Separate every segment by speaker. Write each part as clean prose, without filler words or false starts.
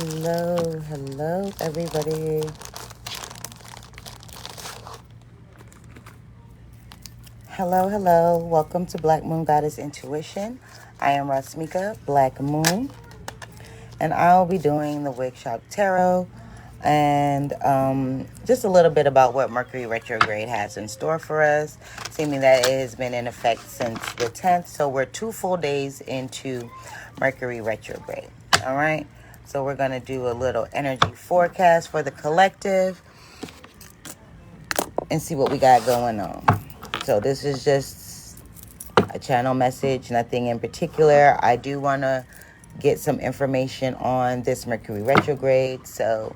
Speaker 1: Hello, everybody. Hello. Welcome to Black Moon Goddess Intuition. I am Rasmika, Black Moon, and I'll be doing the Wig Shop Tarot and just a little bit about what Mercury Retrograde has in store for us, seeming that it has been in effect since the 10th. So we're 2 full days into Mercury Retrograde. All right. So we're going to do a little energy forecast for the collective and see what we got going on. So this is just a channel message, nothing in particular. I do want to get some information on this Mercury Retrograde. So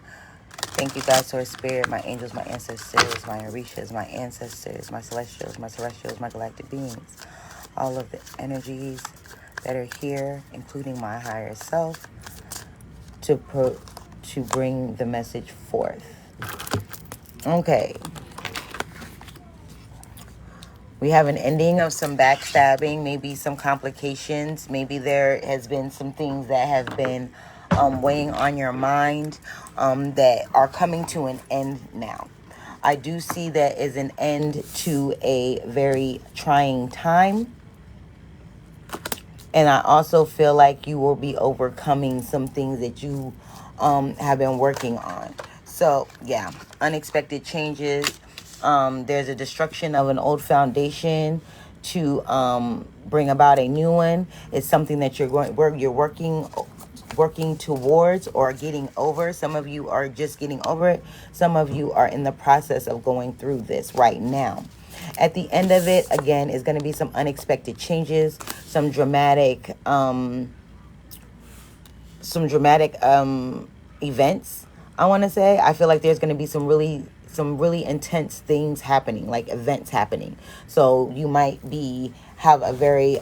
Speaker 1: thank you, God, Source Spirit, my angels, my ancestors, my orishas, my ancestors, my celestials, my terrestrials, my galactic beings. All of the energies that are here, including my higher self, to bring the message forth. Okay. We have an ending of some backstabbing, maybe some complications. Maybe there has been some things that have been weighing on your mind that are coming to an end now. I do see that as an end to a very trying time. And I also feel like you will be overcoming some things that you have been working on. So, yeah, unexpected changes. There's a destruction of an old foundation to bring about a new one. It's something that you're working towards or getting over. Some of you are just getting over it. Some of you are in the process of going through this right now. At the end of it, again, is going to be some unexpected changes, some dramatic events. I want to say, I feel like there's going to be some really intense things happening, like events happening. So you might have a very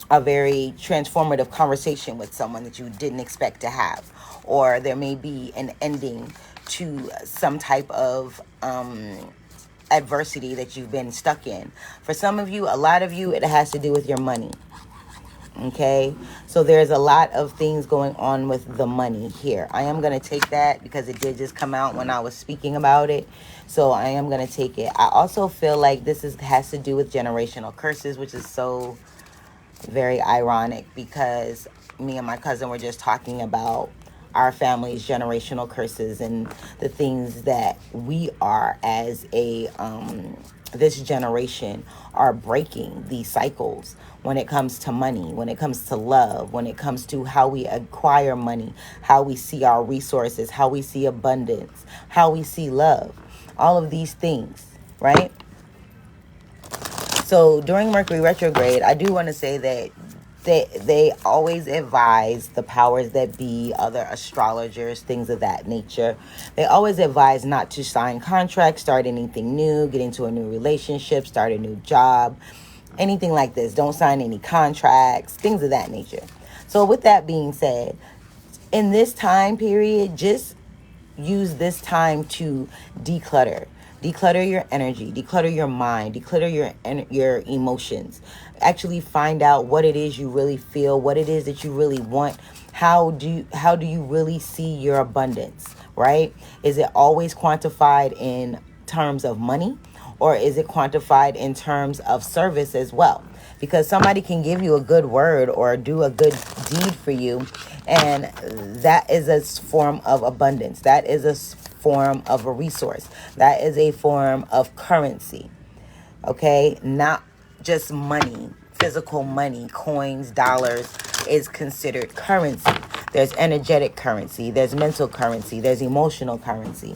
Speaker 1: transformative conversation with someone that you didn't expect to have, or there may be an ending to some type of adversity that you've been stuck in. For some of you, a lot of you, it has to do with your money. Okay, so there's a lot of things going on with the money here. I am going to take that because it did just come out when I was speaking about it. So I am going to take it. I also feel like this has to do with generational curses, which is so very ironic because me and my cousin were just talking about our family's generational curses and the things that we are as this generation are breaking these cycles when it comes to money, when it comes to love, when it comes to how we acquire money, how we see our resources, how we see abundance, how we see love, all of these things, right? So during Mercury retrograde, I do want to say that they always advise the powers that be, other astrologers, things of that nature. They always advise not to sign contracts, start anything new, get into a new relationship, start a new job, anything like this. Don't sign any contracts, things of that nature. So with that being said, in this time period, just use this time to declutter. Declutter your energy, declutter your mind, declutter your emotions. Actually find out what it is you really feel, what it is that you really want. How do you really see your abundance, right? Is it always quantified in terms of money, or is it quantified in terms of service as well? Because somebody can give you a good word or do a good deed for you, and that is a form of abundance. That is a form of a resource. That is a form of currency. Okay? Not just money, physical money, coins, dollars is considered currency. There's energetic currency, there's mental currency, there's emotional currency.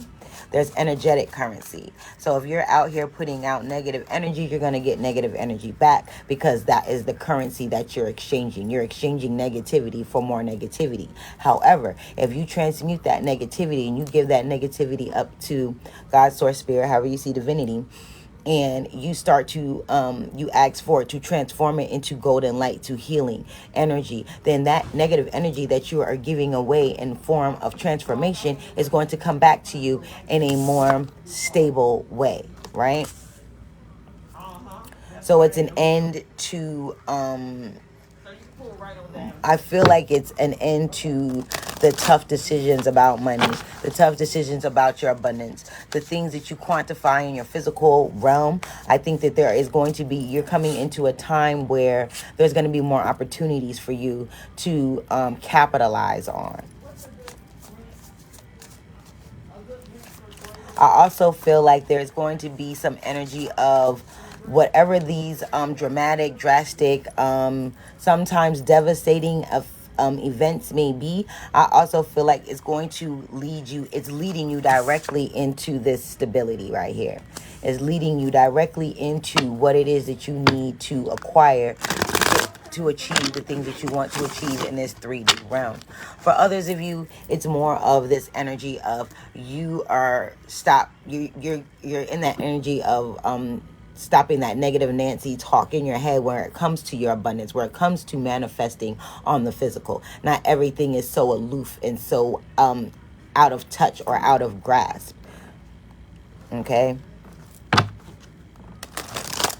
Speaker 1: There's energetic currency. So if you're out here putting out negative energy, you're going to get negative energy back, because that is the currency that you're exchanging. You're exchanging negativity for more negativity. However, if you transmute that negativity and you give that negativity up to God, Source, Spirit, however you see divinity, and you start to you ask for it to transform it into golden light, to healing energy, then that negative energy that you are giving away in form of transformation is going to come back to you in a more stable way, right? So it's an end to I feel like it's an end to the tough decisions about money, the tough decisions about your abundance, the things that you quantify in your physical realm. I think that there is going to be, you're coming into a time where there's going to be more opportunities for you to capitalize on. I also feel like there's going to be some energy of whatever these dramatic, drastic, sometimes devastating events may be. I also feel like it's going to it's leading you directly into this stability right here. It's leading you directly into what it is that you need to acquire to achieve the things that you want to achieve in this 3D realm. For others of you, it's more of this energy of you're in that energy of stopping that negative Nancy talk in your head where it comes to your abundance, where it comes to manifesting on the physical. Not everything is so aloof and so out of touch or out of grasp. Okay?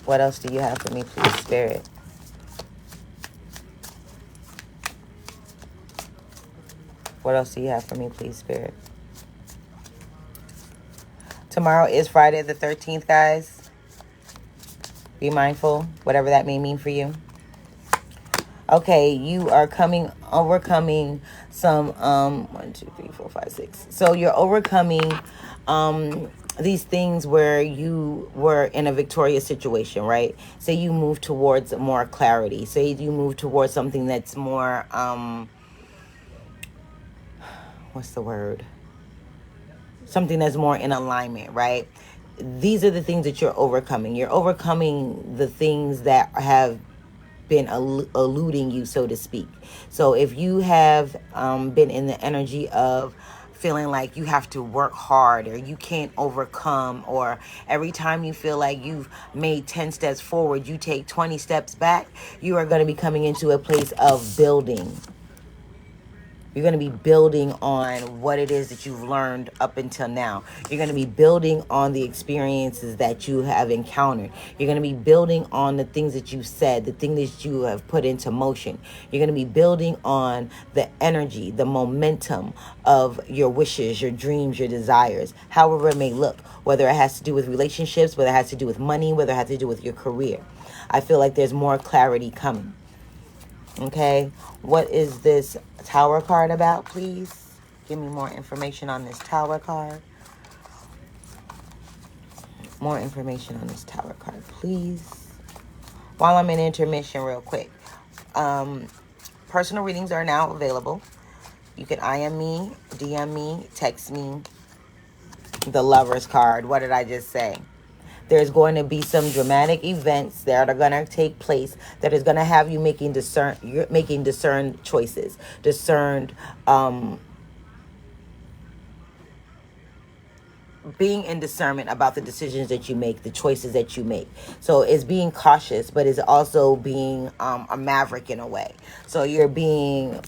Speaker 1: What else do you have for me, please, Spirit? What else do you have for me, please, Spirit? Tomorrow is Friday the 13th, guys. Be mindful, whatever that may mean for you. Okay, you are overcoming some, 1, 2, 3, 4, 5, 6. So you're overcoming these things where you were in a victorious situation, right? Say you move towards more clarity. Say you move towards something that's more, what's the word? Something that's more in alignment, right? These are the things that you're overcoming. You're overcoming the things that have been eluding you, so to speak. So if you have been in the energy of feeling like you have to work hard or you can't overcome, or every time you feel like you've made 10 steps forward, you take 20 steps back, you are going to be coming into a place of building. You're going to be building on what it is that you've learned up until now. You're going to be building on the experiences that you have encountered. You're going to be building on the things that you said, the things that you have put into motion. You're going to be building on the energy, the momentum of your wishes, your dreams, your desires, however it may look, whether it has to do with relationships, whether it has to do with money, whether it has to do with your career. I feel like there's more clarity coming. Okay, what is this Tower card about, please? Give me more information on this Tower card. More information on this Tower card, please. While I'm in intermission real quick. Personal readings are now available. You can IM me, DM me, text me. The Lover's card. What did I just say? There's going to be some dramatic events that are going to take place that is going to have you making discerned choices, discerned, being in discernment about the decisions that you make, the choices that you make. So it's being cautious, but it's also being a maverick in a way. So you're being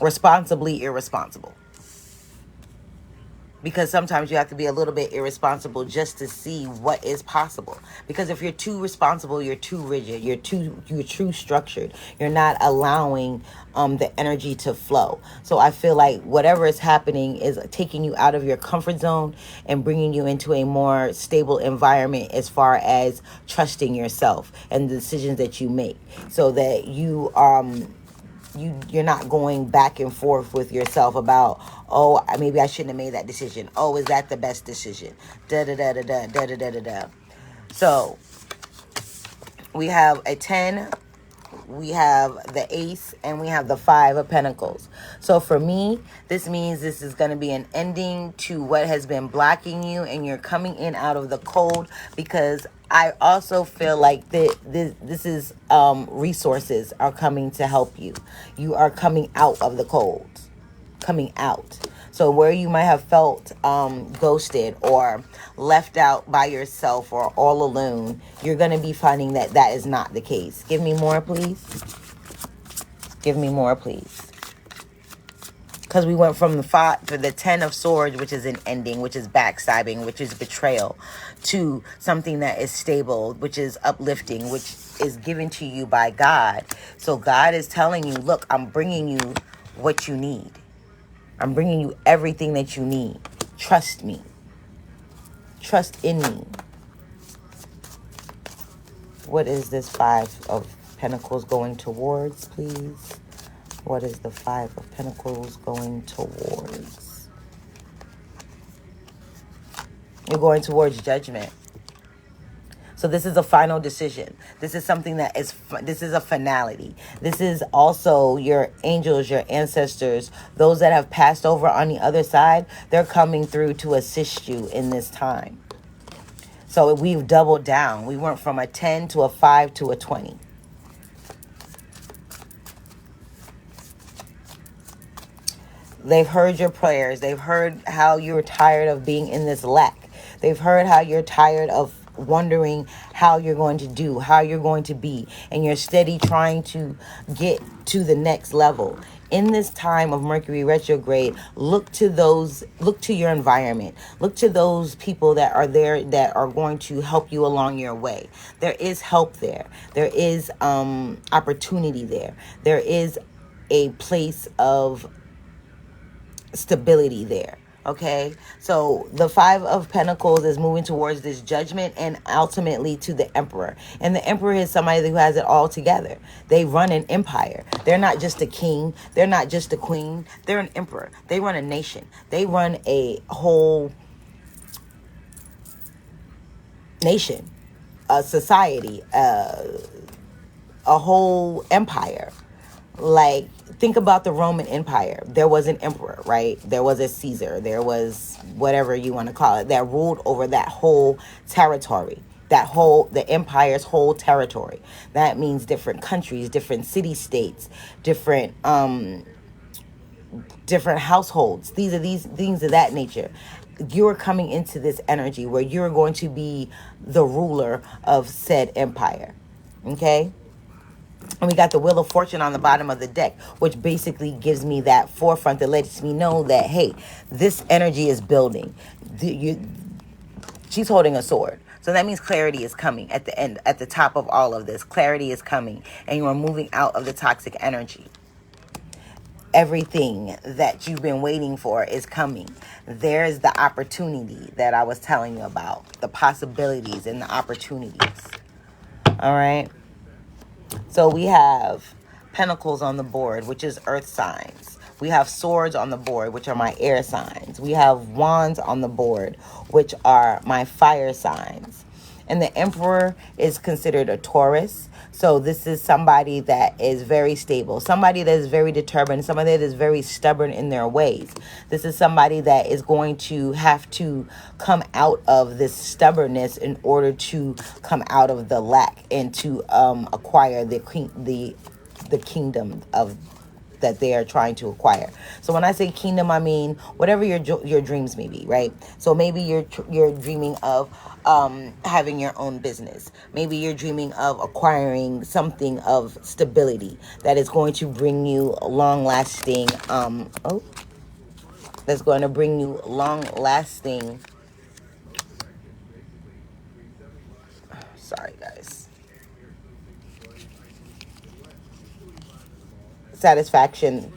Speaker 1: responsibly irresponsible. Because sometimes you have to be a little bit irresponsible just to see what is possible. Because if you're too responsible, you're too rigid, you're too structured. You're not allowing the energy to flow. So I feel like whatever is happening is taking you out of your comfort zone and bringing you into a more stable environment as far as trusting yourself and the decisions that you make, so that you're not going back and forth with yourself about, oh, maybe I shouldn't have made that decision. Oh, is that the best decision? Da da da da da da da da da. So we have a 10, we have the Ace, and we have the 5 of Pentacles. So for me, this means this is going to be an ending to what has been blocking you, and you're coming in out of the cold, because I also feel like this is resources are coming to help you. You are coming out of the cold, coming out. So where you might have felt ghosted or left out by yourself or all alone, you're going to be finding that that is not the case. Give me more, please. Give me more, please. Because we went from the 10 of Swords, which is an ending, which is backstabbing, which is betrayal, to something that is stable, which is uplifting, which is given to you by God. So God is telling you, look, I'm bringing you what you need. I'm bringing you everything that you need. Trust me. Trust in me. What is this 5 of Pentacles going towards, please? What is the 5 of Pentacles going towards? You're going towards judgment. So this is a final decision. This is something that is, this is a finality. This is also your angels, your ancestors, those that have passed over on the other side. They're coming through to assist you in this time. So we've doubled down. We went from a 10 to a 5 to a 20. They've heard your prayers. They've heard how you're tired of being in this lack. They've heard how you're tired of wondering how you're going to do, how you're going to be, and you're steady trying to get to the next level. In this time of Mercury retrograde, look to your environment. Look to those people that are there that are going to help you along your way. There is help there. There is opportunity there. There is a place of stability there. Okay, so the 5 of Pentacles is moving towards this judgment and ultimately to the Emperor. And the Emperor is somebody who has it all together. They run an empire. They're not just a king. They're not just a queen. They're an emperor. They run a nation. They run a whole nation, a society, a whole empire. Like, think about the Roman Empire. There was an emperor, right? There was a Caesar. There was whatever you want to call it that ruled over that whole territory, the empire's whole territory. That means different countries, different city-states, different households. These things of that nature. You're coming into this energy where you're going to be the ruler of said empire. Okay? And we got the Wheel of Fortune on the bottom of the deck, which basically gives me that forefront that lets me know that, hey, this energy is building. She's holding a sword. So that means clarity is coming at the end, at the top of all of this. Clarity is coming, and you are moving out of the toxic energy. Everything that you've been waiting for is coming. There's the opportunity that I was telling you about, the possibilities and the opportunities. All right. So we have Pentacles on the board, which is earth signs. We have swords on the board, which are my air signs. We have wands on the board, which are my fire signs. And the Emperor is considered a Taurus. So this is somebody that is very stable, somebody that is very determined, somebody that is very stubborn in their ways. This is somebody that is going to have to come out of this stubbornness in order to come out of the lack and to acquire the kingdom of that they are trying to acquire. So when I say kingdom, I mean whatever your dreams may be, right? So maybe you're dreaming of having your own business. Maybe you're dreaming of acquiring something of stability that is going to bring you long-lasting that's going to bring you long-lasting, sorry guys, satisfaction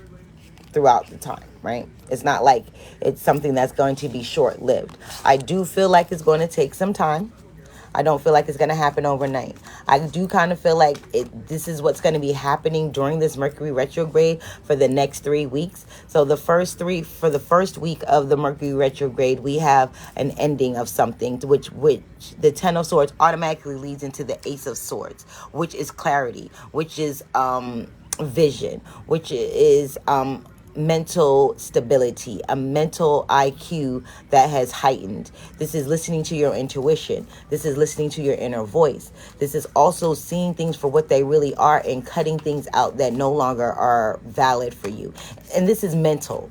Speaker 1: throughout the time, right? It's not like it's something that's going to be short-lived. I do feel like it's going to take some time. I don't feel like it's going to happen overnight. I do kind of feel like this is what's going to be happening during this Mercury retrograde for the next 3 weeks. So for the first week of the Mercury retrograde, we have an ending of something, which the Ten of Swords automatically leads into the Ace of Swords, which is clarity, which is vision, which is mental stability, a mental IQ that has heightened. This is listening to your intuition. This is listening to your inner voice. This is also seeing things for what they really are and cutting things out that no longer are valid for you. And this is mental.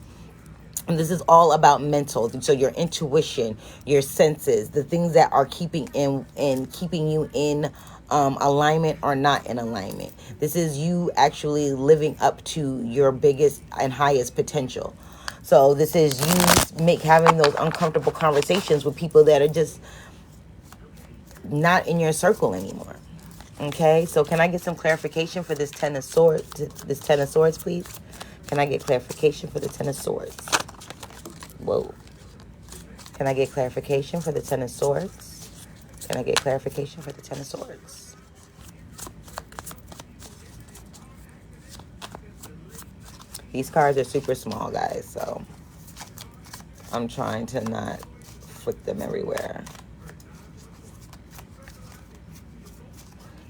Speaker 1: And this is all about mental. So your intuition, your senses, the things that are keeping you in alignment or not in alignment. This is you actually living up to your biggest and highest potential. So this is you having those uncomfortable conversations with people that are just not in your circle anymore. Okay, so can I get some clarification for this Ten of Swords? This Ten of Swords, please. Can I get clarification for the Ten of Swords? Whoa. Can I get clarification for the Ten of Swords? Can I get clarification for the Ten of Swords? These cards are super small, guys, so I'm trying to not flick them everywhere.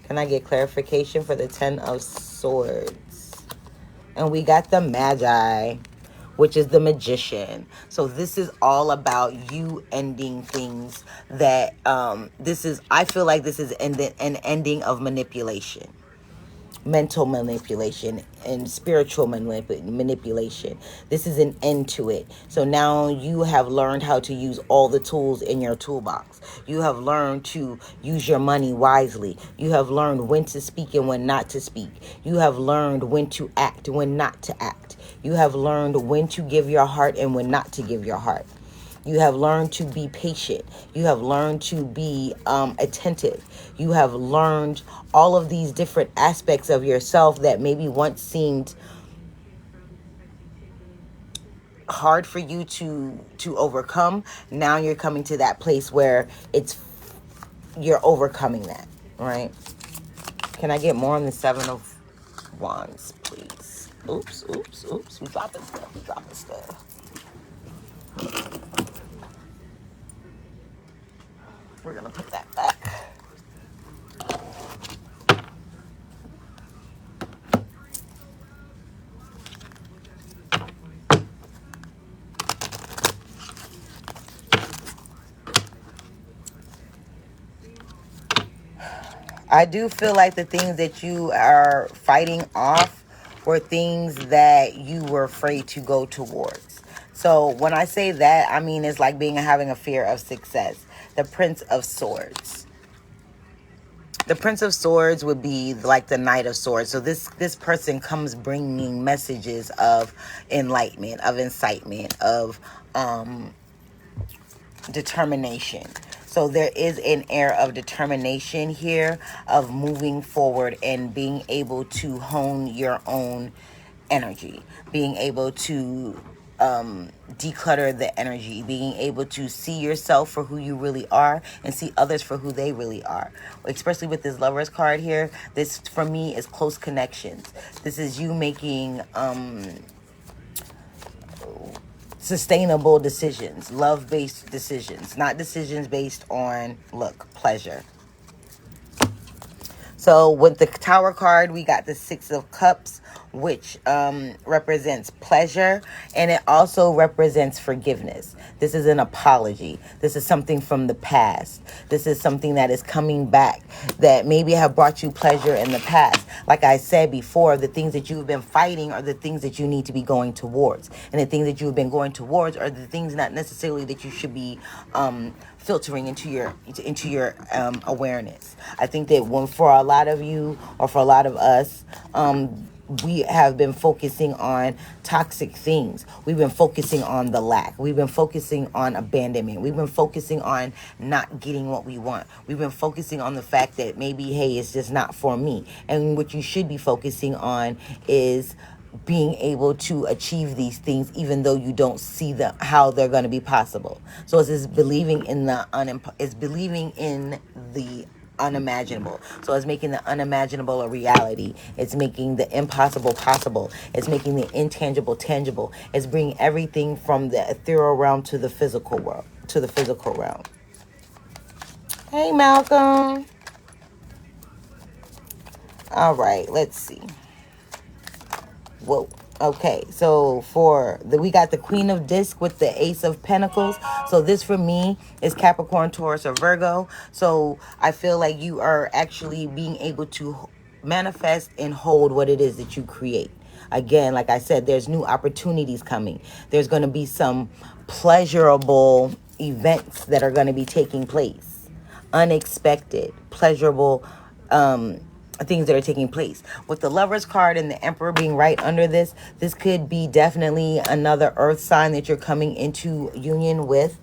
Speaker 1: Can I get clarification for the Ten of Swords? And we got the Magi, which is the Magician. So this is all about you ending things that, I feel like this is an ending of manipulation. Mental manipulation and spiritual manipulation. This is an end to it. So now you have learned how to use all the tools in your toolbox. You have learned to use your money wisely. You have learned when to speak and when not to speak. You have learned when to act, when not to act. You have learned when to give your heart and when not to give your heart. You have learned to be patient. You have learned to be attentive. You have learned all of these different aspects of yourself that maybe once seemed hard for you to overcome. Now you're coming to that place where you're overcoming that, right? Can I get more on the Seven of Wands, please? Oops. We dropping stuff. We're going to put that back. I do feel like the things that you are fighting off were things that you were afraid to go towards. So when I say that, I mean it's like having a fear of success. The Prince of Swords. The Prince of Swords would be like the Knight of Swords. So this person comes bringing messages of enlightenment, of incitement, of determination. So there is an air of determination here, of moving forward and being able to hone your own energy, being able to declutter the energy, being able to see yourself for who you really are and see others for who they really are. Especially with this Lovers card here, this for me is close connections. This is you making sustainable decisions, love-based decisions, not decisions based on, pleasure. So with the Tower card, we got the Six of Cups, which represents pleasure, and it also represents forgiveness. This is an apology. This is something from the past. This is something that is coming back that maybe have brought you pleasure in the past. Like I said before, the things that you've been fighting are the things that you need to be going towards. And the things that you've been going towards are the things not necessarily that you should be filtering into your awareness. I think that for a lot of you, or for a lot of us, we have been focusing on toxic things. We've been focusing on the lack. We've been focusing on abandonment. We've been focusing on not getting what we want. We've been focusing on the fact that maybe, hey, it's just not for me. And what you should be focusing on is being able to achieve these things, even though you don't see how they're going to be possible. So it's believing in the unimaginable. So it's making the unimaginable a reality. It's making the impossible possible. It's making the intangible tangible. It's bringing everything from the ethereal realm to the physical world, Hey, Malcolm. All right, let's see. Whoa. Okay, so we got the Queen of Discs with the Ace of Pentacles. So this for me is Capricorn, Taurus, or Virgo. So I feel like you are actually being able to manifest and hold what it is that you create. Again, like I said, there's new opportunities coming. There's going to be some pleasurable events that are going to be taking place. Unexpected, pleasurable things that are taking place. With the Lovers card and the Emperor being right under this could be definitely another earth sign that you're coming into union with.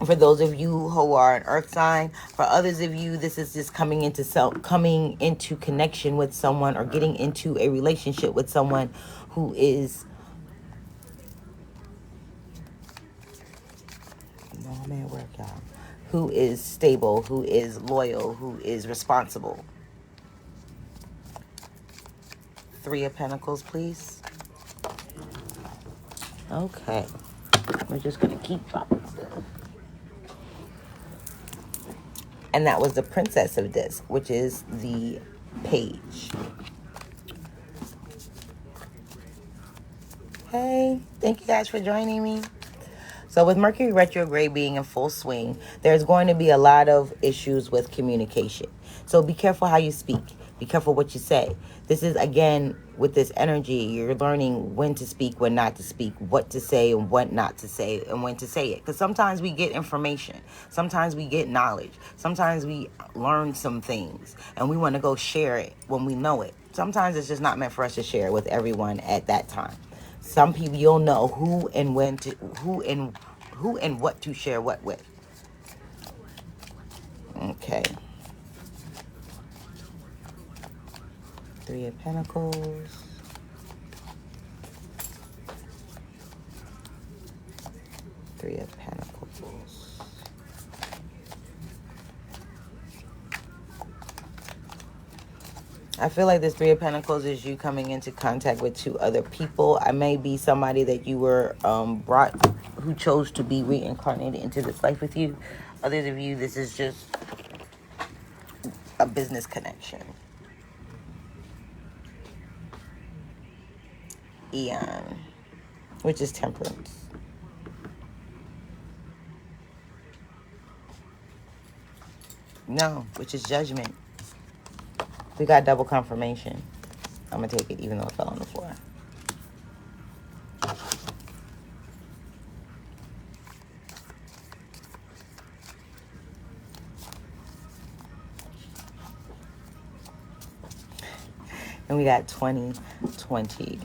Speaker 1: For those of you who are an earth sign, for others of you, this is just coming into connection with someone, or getting into a relationship with someone who is, no, I'm at work, y'all, who is stable, who is loyal, who is responsible. 3 of Pentacles, please. Okay, we're just gonna keep dropping stuff. And that was the Princess of Disc, which is the Page. Hey, thank you guys for joining me. So with Mercury retrograde being in full swing, there's going to be a lot of issues with communication. So be careful how you speak. Be careful what you say. This is, again, with this energy, you're learning when to speak, when not to speak, what to say and what not to say, and when to say it. Because sometimes we get information. Sometimes we get knowledge. Sometimes we learn some things and we want to go share it when we know it. Sometimes it's just not meant for us to share with everyone at that time. Some people, you'll know who and when to, who and what to share what with. Okay. 3 of Pentacles. Three of Pentacles. I feel like this 3 of Pentacles is you coming into contact with 2 other people. I may be somebody that you were who chose to be reincarnated into this life with you. Others of you, this is just a business connection. Eon, which is Temperance. No, which is Judgment. We got double confirmation. I'm going to take it even though it fell on the floor. And we got 2020.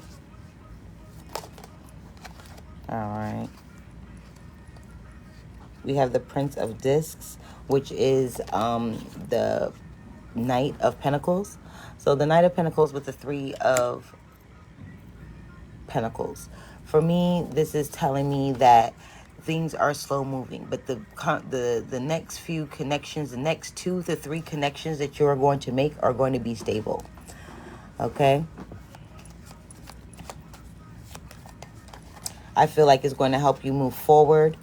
Speaker 1: All right. We have the Prince of Discs, which is the Knight of Pentacles. So the Knight of Pentacles with the 3 of Pentacles. For me, this is telling me that things are slow moving, but the next few connections, the next 2 to 3 connections that you're going to make are going to be stable. Okay? I feel like it's going to help you move forward.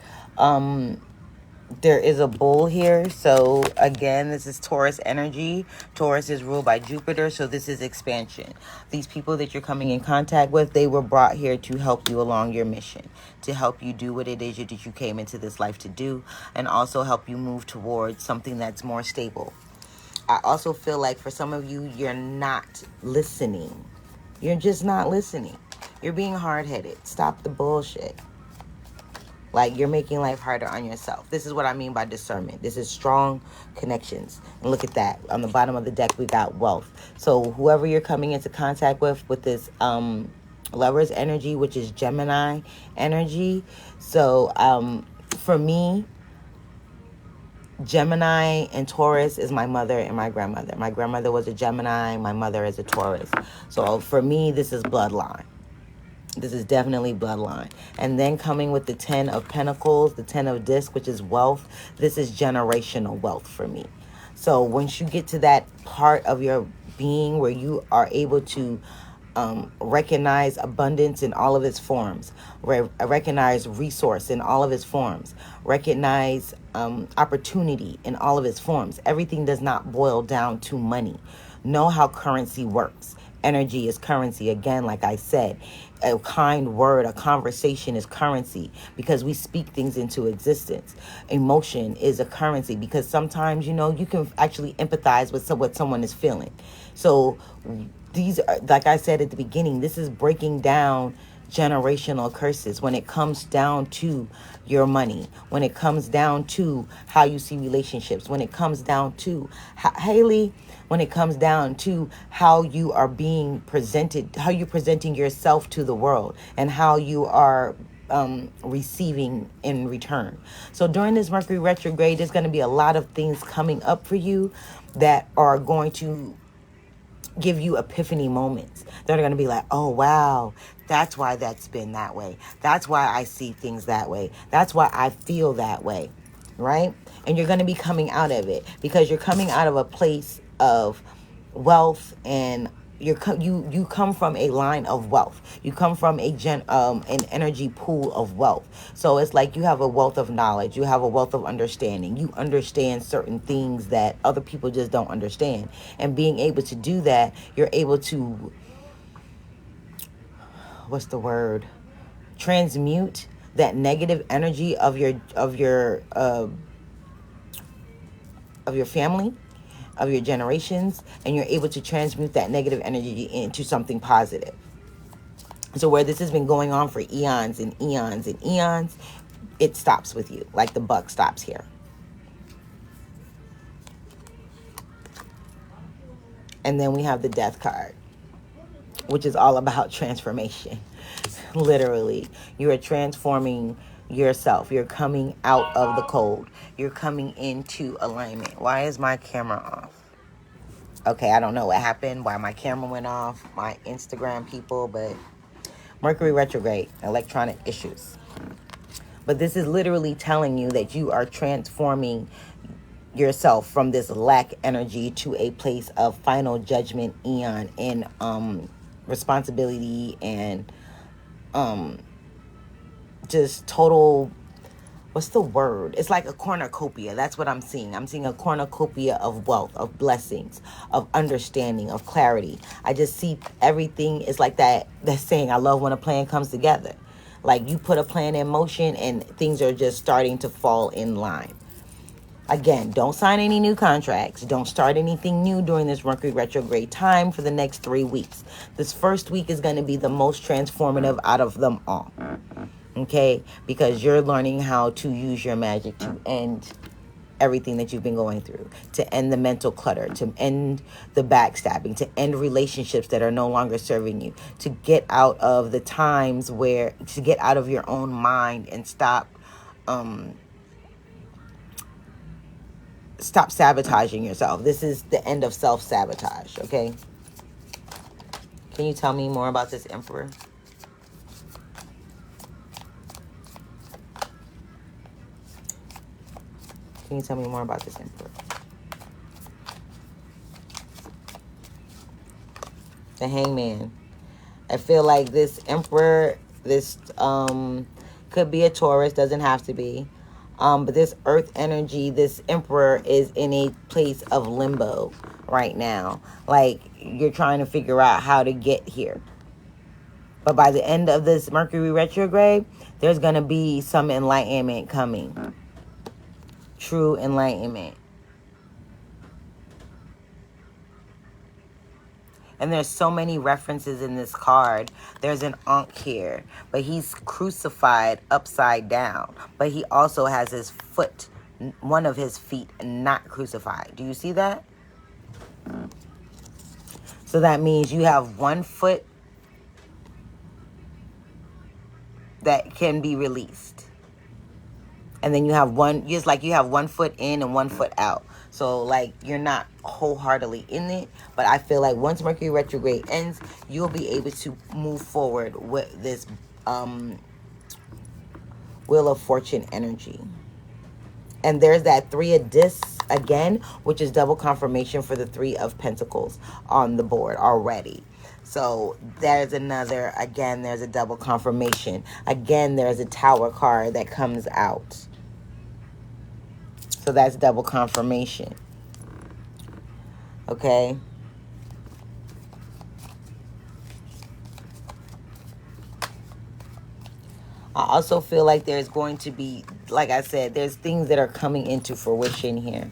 Speaker 1: There is a bull here. So again, this is Taurus energy. Taurus is ruled by Jupiter. So this is expansion. These people that you're coming in contact with, they were brought here to help you along your mission, to help you do what it is that you came into this life to do, and also help you move towards something that's more stable. I also feel like for some of you, you're not listening. You're just not listening. You're being hard-headed. Stop the bullshit. Like, you're making life harder on yourself. This is what I mean by discernment. This is strong connections. And look at that. On the bottom of the deck, we got wealth. So whoever you're coming into contact with this Lover's energy, which is Gemini energy. So for me, Gemini and Taurus is my mother and my grandmother. My grandmother was a Gemini. My mother is a Taurus. So for me, this is bloodline. This is definitely bloodline. And then coming with the 10 of Pentacles, the 10 of Discs, which is wealth. This is generational wealth for me. So once you get to that part of your being where you are able to recognize abundance in all of its forms, recognize resource in all of its forms, recognize opportunity in all of its forms. Everything does not boil down to money. Know how currency works. Energy is currency. Again, like I said, a kind word, a conversation is currency because we speak things into existence. Emotion is a currency because sometimes, you can actually empathize with what someone is feeling. So these are, like I said at the beginning, this is breaking down generational curses when it comes down to your money, when it comes down to how you see relationships, when it comes down to Haley, when it comes down to how you are being presented, how you're presenting yourself to the world, and how you are receiving in return. So during this Mercury retrograde, there's going to be a lot of things coming up for you that are going to give you epiphany moments. They're going to be like, oh, wow, that's why that's been that way. That's why I see things that way. That's why I feel that way, right? And you're going to be coming out of it because you're coming out of a place of wealth, and you come from a line of wealth. You come from an energy pool of wealth. So it's like you have a wealth of knowledge. You have a wealth of understanding. You understand certain things that other people just don't understand. And being able to do that, you're able to, what's the word? Transmute that negative energy of your family, of your generations, and you're able to transmute that negative energy into something positive. So where this has been going on for eons and eons and eons, it stops with you, like the buck stops here. And then we have the Death card, which is all about transformation. Literally, you are transforming yourself. You're coming out of the cold. You're coming into alignment. Why is my camera off? Okay, I don't know what happened, why my camera went off, my Instagram people, but Mercury retrograde, electronic issues. But this is literally telling you that you are transforming yourself from this lack energy to a place of final judgment, eon, and responsibility, and just total, what's the word? It's like a cornucopia. That's what I'm seeing. I'm seeing a cornucopia of wealth, of blessings, of understanding, of clarity. I just see everything is like that saying, I love when a plan comes together. Like you put a plan in motion and things are just starting to fall in line. Again, don't sign any new contracts. Don't start anything new during this Mercury retrograde time for the next 3 weeks. This first week is going to be the most transformative out of them all. Okay? Because you're learning how to use your magic to end everything that you've been going through, to end the mental clutter, to end the backstabbing, to end relationships that are no longer serving you, to get out of the times to get out of your own mind and stop sabotaging yourself. This is the end of self-sabotage, okay? Can you tell me more about this Emperor? Can you tell me more about this Emperor? The Hangman. I feel like this Emperor, this could be a Taurus, doesn't have to be. But this earth energy, this Emperor is in a place of limbo right now. Like you're trying to figure out how to get here. But by the end of this Mercury retrograde, there's going to be some enlightenment coming. True enlightenment. And there's so many references in this card. There's an Ankh here, but he's crucified upside down. But he also has his foot, one of his feet, not crucified. Do you see that? So that means you have one foot that can be released. And then you have one, just like you have one foot in and one foot out. So, like, you're not wholeheartedly in it. But I feel like once Mercury retrograde ends, you'll be able to move forward with this Wheel of Fortune energy. And there's that Three of Discs again, which is double confirmation for the Three of Pentacles on the board already. So there's another, again, there's a double confirmation. Again, there's a Tower card that comes out. So that's double confirmation. Okay. I also feel like there's going to be, like I said, there's things that are coming into fruition here.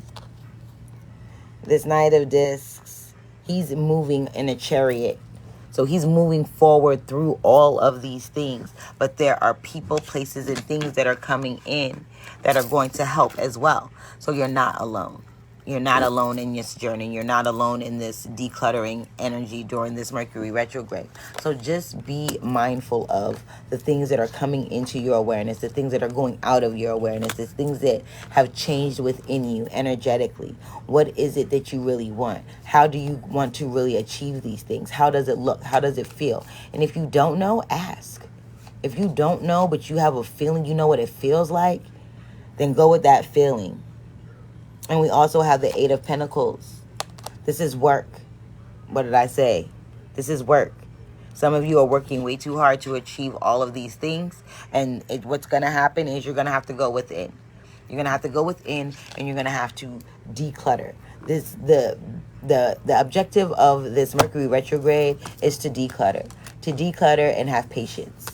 Speaker 1: This Knight of Discs, he's moving in a chariot. So he's moving forward through all of these things. But there are people, places, and things that are coming in that are going to help as well. So you're not alone. You're not alone in this journey. You're not alone in this decluttering energy during this Mercury retrograde. So just be mindful of the things that are coming into your awareness, the things that are going out of your awareness, the things that have changed within you energetically. What is it that you really want? How do you want to really achieve these things? How does it look? How does it feel? And if you don't know, ask. If you don't know, but you have a feeling, you know what it feels like, then go with that feeling. And we also have the Eight of Pentacles. This is work. What did I say? This is work. Some of you are working way too hard to achieve all of these things. And what's going to happen is you're going to have to go within. You're going to have to go within and you're going to have to declutter. The objective of this Mercury retrograde is to declutter. To declutter and have patience.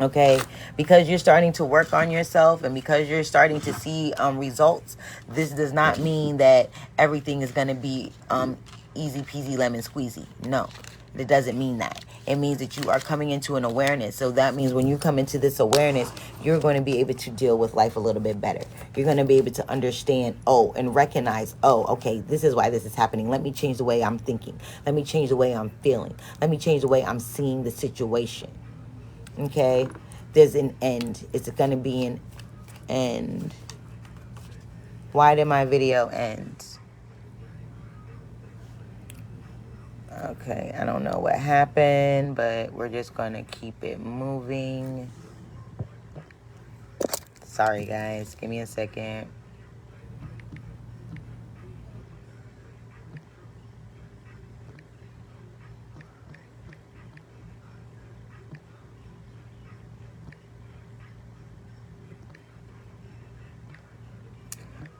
Speaker 1: Okay, because you're starting to work on yourself and because you're starting to see results, this does not mean that everything is going to be easy peasy lemon squeezy. No, it doesn't mean that. It means that you are coming into an awareness. So that means when you come into this awareness, you're going to be able to deal with life a little bit better. You're going to be able to understand, oh, and recognize, oh, okay, this is why this is happening. Let me change the way I'm thinking. Let me change the way I'm feeling. Let me change the way I'm seeing the situation. Okay, there's an end. It's going to be an end. Why did my video end? Okay, I don't know what happened, but we're just going to keep it moving. Sorry, guys. Give me a second.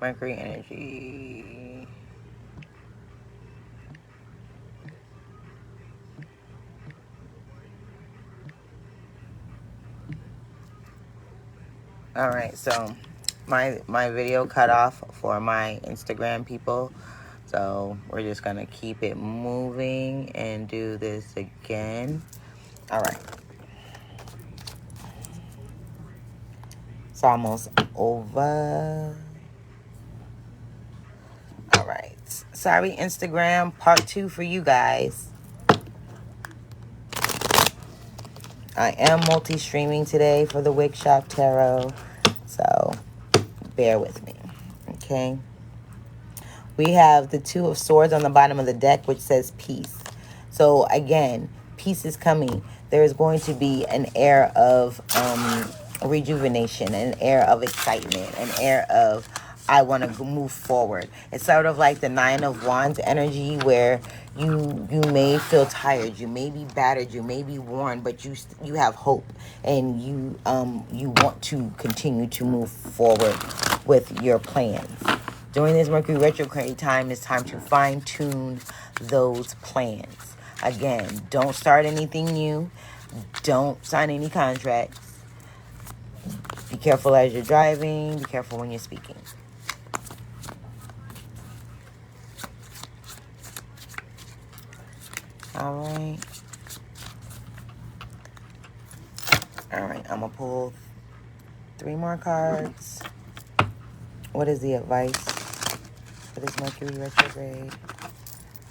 Speaker 1: Mercury energy. All right, so my video cut off for my Instagram people. So we're just going to keep it moving and do this again. All right. It's almost over. All right. Sorry, Instagram. Part 2 for you guys. I am multi-streaming today for the Wig Shop Tarot. So bear with me. Okay. We have the Two of Swords on the bottom of the deck, which says peace. So again, peace is coming. There is going to be an air of rejuvenation, an air of excitement, an air of I want to move forward. It's sort of like the Nine of Wands energy where you may feel tired, you may be battered, you may be worn, but you have hope and you want to continue to move forward with your plans. During this Mercury retrograde time, it's time to fine-tune those plans. Again, don't start anything new. Don't sign any contracts. Be careful as you're driving. Be careful when you're speaking. All right. All right, I'm going to pull 3 more cards. What is the advice for this Mercury retrograde?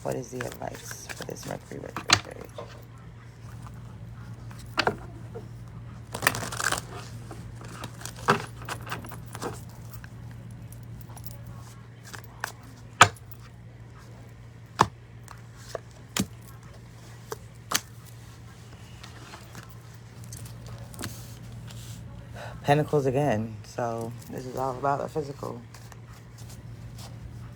Speaker 1: What is the advice for this Mercury retrograde? Pentacles again. So this is all about the physical.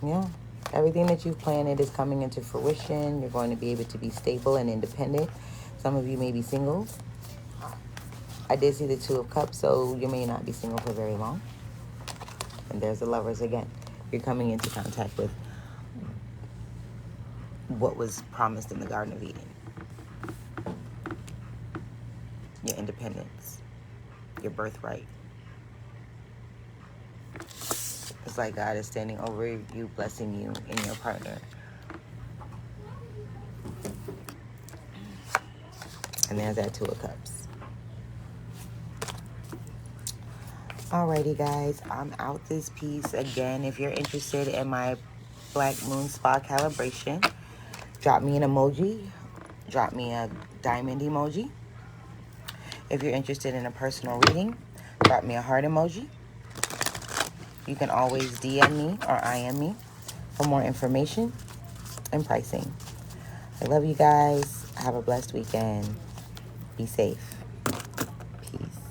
Speaker 1: Yeah. Everything that you've planned is coming into fruition. You're going to be able to be stable and independent. Some of you may be single. I did see the Two of Cups, so you may not be single for very long. And there's the Lovers again. You're coming into contact with what was promised in the Garden of Eden. Your independence. Your birthright. It's like God is standing over you, blessing you and your partner. And there's that Two of Cups. Alrighty, guys, I'm out this piece. Again, if you're interested in my Black Moon Spa calibration, drop me an emoji, drop me a diamond emoji. If you're interested in a personal reading, drop me a heart emoji. You can always DM me or IM me for more information and pricing. I love you guys. Have a blessed weekend. Be safe. Peace.